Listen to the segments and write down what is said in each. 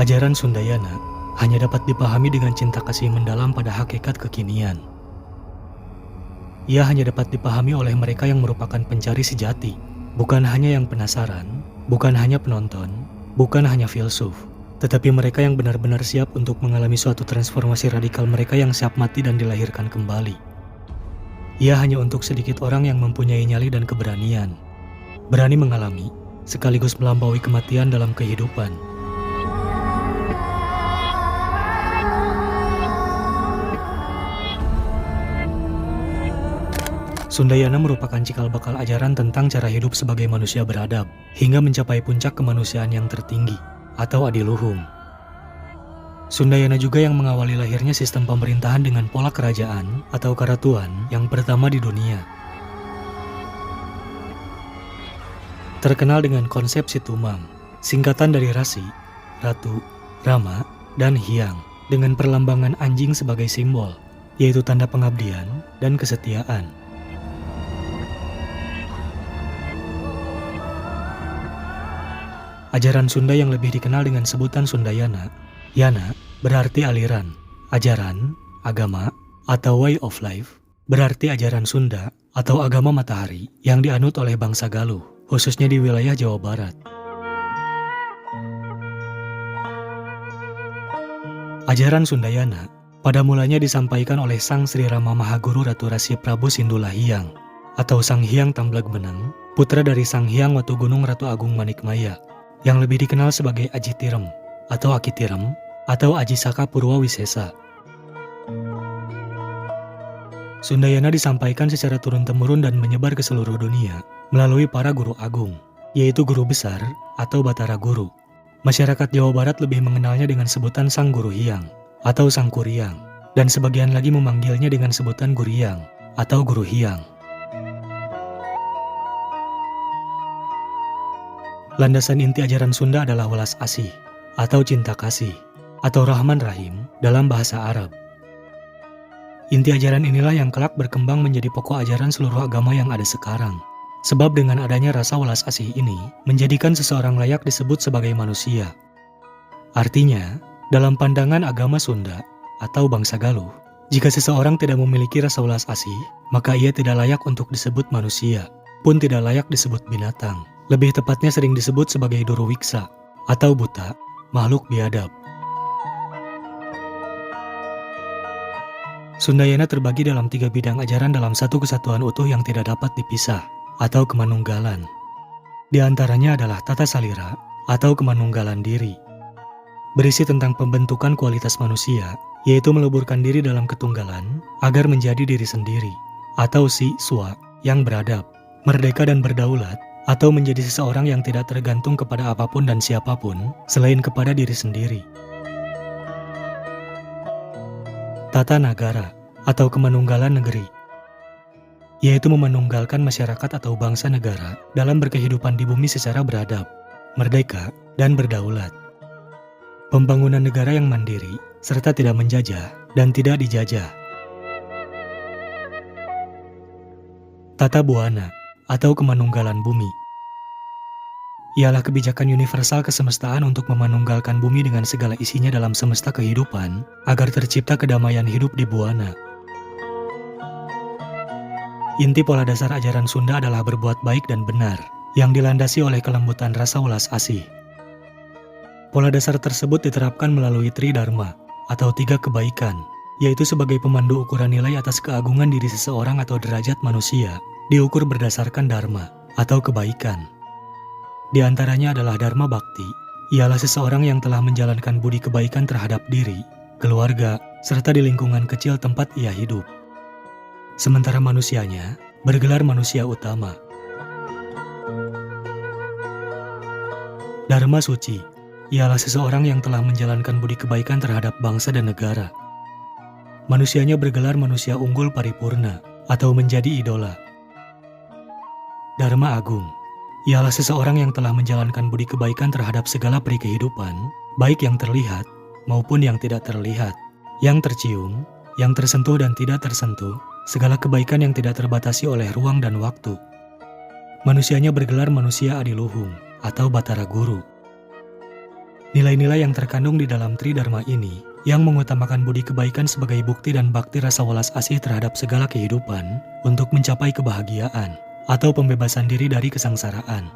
Ajaran Sundayana hanya dapat dipahami dengan cinta kasih mendalam pada hakikat kekinian. Ia hanya dapat dipahami oleh mereka yang merupakan pencari sejati, bukan hanya yang penasaran, bukan hanya penonton, bukan hanya filsuf, tetapi mereka yang benar-benar siap untuk mengalami suatu transformasi radikal, mereka yang siap mati dan dilahirkan kembali. Ia hanya untuk sedikit orang yang mempunyai nyali dan keberanian, berani mengalami, sekaligus melampaui kematian dalam kehidupan. Sundayana merupakan cikal bakal ajaran tentang cara hidup sebagai manusia beradab, hingga mencapai puncak kemanusiaan yang tertinggi, atau adiluhung. Sundayana juga yang mengawali lahirnya sistem pemerintahan dengan pola kerajaan, atau karatuan, yang pertama di dunia. Terkenal dengan konsep Situmang, singkatan dari Rasi, Ratu, Rama, dan Hyang, dengan perlambangan anjing sebagai simbol, yaitu tanda pengabdian dan kesetiaan. Ajaran Sunda yang lebih dikenal dengan sebutan Sundayana, Yana berarti aliran, ajaran, agama, atau way of life, berarti ajaran Sunda atau agama matahari yang dianut oleh bangsa Galuh, khususnya di wilayah Jawa Barat. Ajaran Sundayana pada mulanya disampaikan oleh Sang Sri Rama Mahaguru Ratu Rasi Prabu Sindula Hyang, atau Sang Hyang Tamblag Beneng, putra dari Sang Hyang Watugunung Ratu Agung Manikmaya, yang lebih dikenal sebagai Aji Tirem atau Aki Tirem atau Aji Saka Purwa Wisesa. Sundayana disampaikan secara turun-temurun dan menyebar ke seluruh dunia melalui para guru agung, yaitu guru besar atau Batara Guru. Masyarakat Jawa Barat lebih mengenalnya dengan sebutan Sang Guru Hyang atau Sang Kuryang, dan sebagian lagi memanggilnya dengan sebutan Guryang atau Guru Hyang. Landasan inti ajaran Sunda adalah welas asih, atau cinta kasih, atau Rahman Rahim dalam bahasa Arab. Inti ajaran inilah yang kelak berkembang menjadi pokok ajaran seluruh agama yang ada sekarang. Sebab dengan adanya rasa welas asih ini, menjadikan seseorang layak disebut sebagai manusia. Artinya, dalam pandangan agama Sunda, atau bangsa Galuh, jika seseorang tidak memiliki rasa welas asih, maka ia tidak layak untuk disebut manusia, pun tidak layak disebut binatang. Lebih tepatnya sering disebut sebagai Durwiksa, atau buta, makhluk biadab. Sundayana terbagi dalam 3 bidang ajaran dalam satu kesatuan utuh yang tidak dapat dipisah, atau kemanunggalan. Di antaranya adalah tata salira, atau kemanunggalan diri. Berisi tentang pembentukan kualitas manusia, yaitu meleburkan diri dalam ketunggalan, agar menjadi diri sendiri, atau swa, yang beradab, merdeka dan berdaulat, atau menjadi seseorang yang tidak tergantung kepada apapun dan siapapun selain kepada diri sendiri. Tata nagara atau kemanunggalan negeri, yaitu memanunggalkan masyarakat atau bangsa negara dalam berkehidupan di bumi secara beradab, merdeka, dan berdaulat. Pembangunan negara yang mandiri serta tidak menjajah dan tidak dijajah. Tata buana atau kemanunggalan bumi, ialah kebijakan universal kesemestaan untuk memanunggalkan bumi dengan segala isinya dalam semesta kehidupan, agar tercipta kedamaian hidup di buana. Inti pola dasar ajaran Sunda adalah berbuat baik dan benar, yang dilandasi oleh kelembutan rasa welas asih. Pola dasar tersebut diterapkan melalui Tridharma, atau 3 kebaikan, yaitu sebagai pemandu ukuran nilai atas keagungan diri seseorang atau derajat manusia, diukur berdasarkan dharma, atau kebaikan. Di antaranya adalah dharma bakti, ialah seseorang yang telah menjalankan budi kebaikan terhadap diri, keluarga, serta di lingkungan kecil tempat ia hidup. Sementara manusianya bergelar manusia utama. Dharma suci, ialah seseorang yang telah menjalankan budi kebaikan terhadap bangsa dan negara. Manusianya bergelar manusia unggul paripurna, atau menjadi idola. Dharma agung, ialah seseorang yang telah menjalankan budi kebaikan terhadap segala peri kehidupan, baik yang terlihat maupun yang tidak terlihat, yang tercium, yang tersentuh dan tidak tersentuh, segala kebaikan yang tidak terbatasi oleh ruang dan waktu. Manusianya bergelar manusia adiluhung atau Batara Guru. Nilai-nilai yang terkandung di dalam Tridharma ini yang mengutamakan budi kebaikan sebagai bukti dan bakti rasa welas asih terhadap segala kehidupan untuk mencapai kebahagiaan atau pembebasan diri dari kesengsaraan.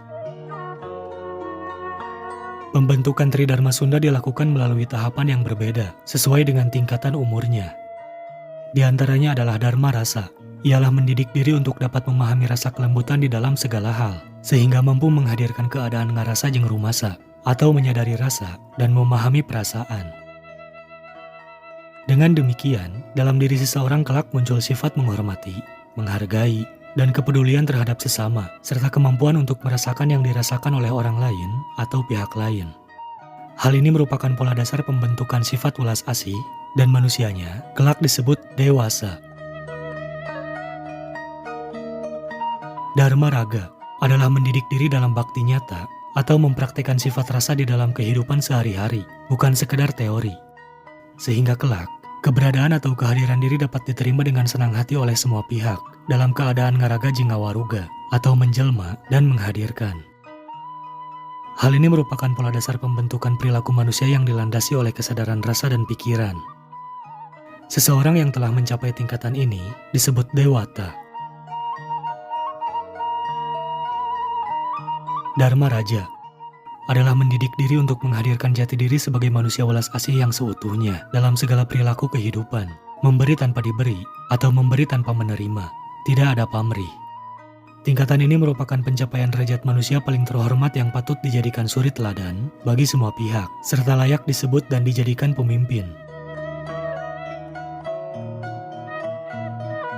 Pembentukan Tridharma Sunda dilakukan melalui tahapan yang berbeda sesuai dengan tingkatan umurnya. Di antaranya adalah Dharma Rasa, ialah mendidik diri untuk dapat memahami rasa kelembutan di dalam segala hal, sehingga mampu menghadirkan keadaan ngarasa jeung rumasa, atau menyadari rasa dan memahami perasaan. Dengan demikian, dalam diri seseorang kelak muncul sifat menghormati, menghargai, dan kepedulian terhadap sesama, serta kemampuan untuk merasakan yang dirasakan oleh orang lain atau pihak lain. Hal ini merupakan pola dasar pembentukan sifat welas asih, dan manusianya kelak disebut dewasa. Dharma Raga adalah mendidik diri dalam bakti nyata atau mempraktikkan sifat rasa di dalam kehidupan sehari-hari, bukan sekedar teori. Sehingga kelak, keberadaan atau kehadiran diri dapat diterima dengan senang hati oleh semua pihak dalam keadaan ngaraga jeung ngawaruga atau menjelma dan menghadirkan. Hal ini merupakan pola dasar pembentukan perilaku manusia yang dilandasi oleh kesadaran rasa dan pikiran. Seseorang yang telah mencapai tingkatan ini disebut dewata. Dharma Raja adalah mendidik diri untuk menghadirkan jati diri sebagai manusia welas asih yang seutuhnya dalam segala perilaku kehidupan, memberi tanpa diberi atau memberi tanpa menerima, tidak ada pamrih. Tingkatan ini merupakan pencapaian derajat manusia paling terhormat yang patut dijadikan suri teladan bagi semua pihak, serta layak disebut dan dijadikan pemimpin.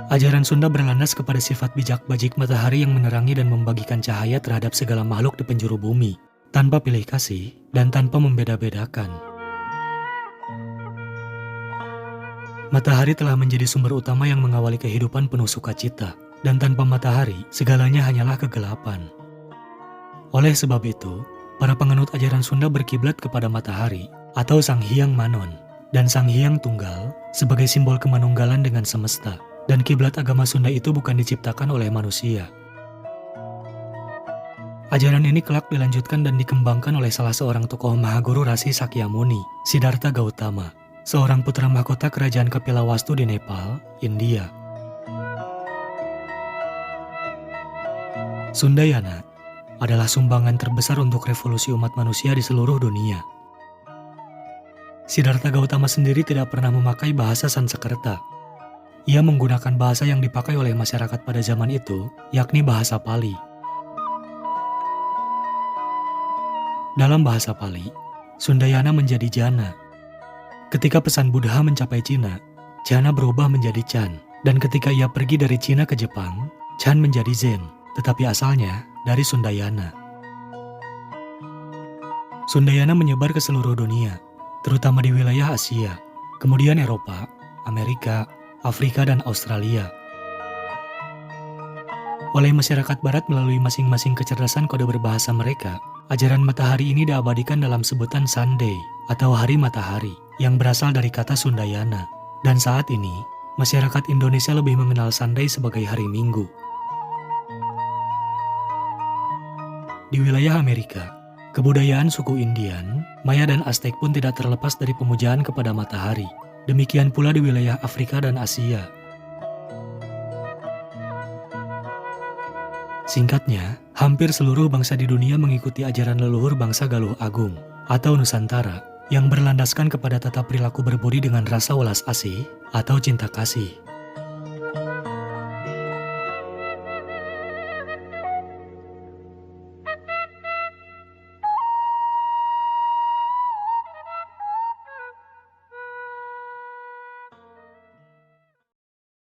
Ajaran Sunda berlandas kepada sifat bijak bajik matahari yang menerangi dan membagikan cahaya terhadap segala makhluk di penjuru bumi, tanpa pilih kasih dan tanpa membeda-bedakan. Matahari telah menjadi sumber utama yang mengawali kehidupan penuh sukacita, dan tanpa matahari segalanya hanyalah kegelapan. Oleh sebab itu, para penganut ajaran Sunda berkiblat kepada matahari atau Sang Hyang Manon dan Sang Hyang Tunggal sebagai simbol kemanunggalan dengan semesta. Dan kiblat agama Sunda itu bukan diciptakan oleh manusia. Ajaran ini kelak dilanjutkan dan dikembangkan oleh salah seorang tokoh Mahaguru Rasi Sakyamuni, Siddhartha Gautama, seorang putra mahkota kerajaan Kapilavastu di Nepal, India. Sundayana adalah sumbangan terbesar untuk revolusi umat manusia di seluruh dunia. Siddhartha Gautama sendiri tidak pernah memakai bahasa Sanskerta. Ia menggunakan bahasa yang dipakai oleh masyarakat pada zaman itu, yakni bahasa Pali. Dalam bahasa Pali, Sundayana menjadi Jana. Ketika pesan Buddha mencapai Cina, Jana berubah menjadi Chan. Dan ketika ia pergi dari Cina ke Jepang, Chan menjadi Zen, tetapi asalnya dari Sundayana. Sundayana menyebar ke seluruh dunia, terutama di wilayah Asia, kemudian Eropa, Amerika, Afrika, dan Australia. Oleh masyarakat barat melalui masing-masing kecerdasan kode berbahasa mereka, ajaran matahari ini diabadikan dalam sebutan Sunday atau hari matahari yang berasal dari kata Sundayana. Dan saat ini, masyarakat Indonesia lebih mengenal Sunday sebagai hari Minggu. Di wilayah Amerika, kebudayaan suku Indian, Maya, dan Aztec pun tidak terlepas dari pemujaan kepada matahari. Demikian pula di wilayah Afrika dan Asia. Singkatnya, hampir seluruh bangsa di dunia mengikuti ajaran leluhur bangsa Galuh Agung atau Nusantara yang berlandaskan kepada tata perilaku berbudi dengan rasa welas asih atau cinta kasih.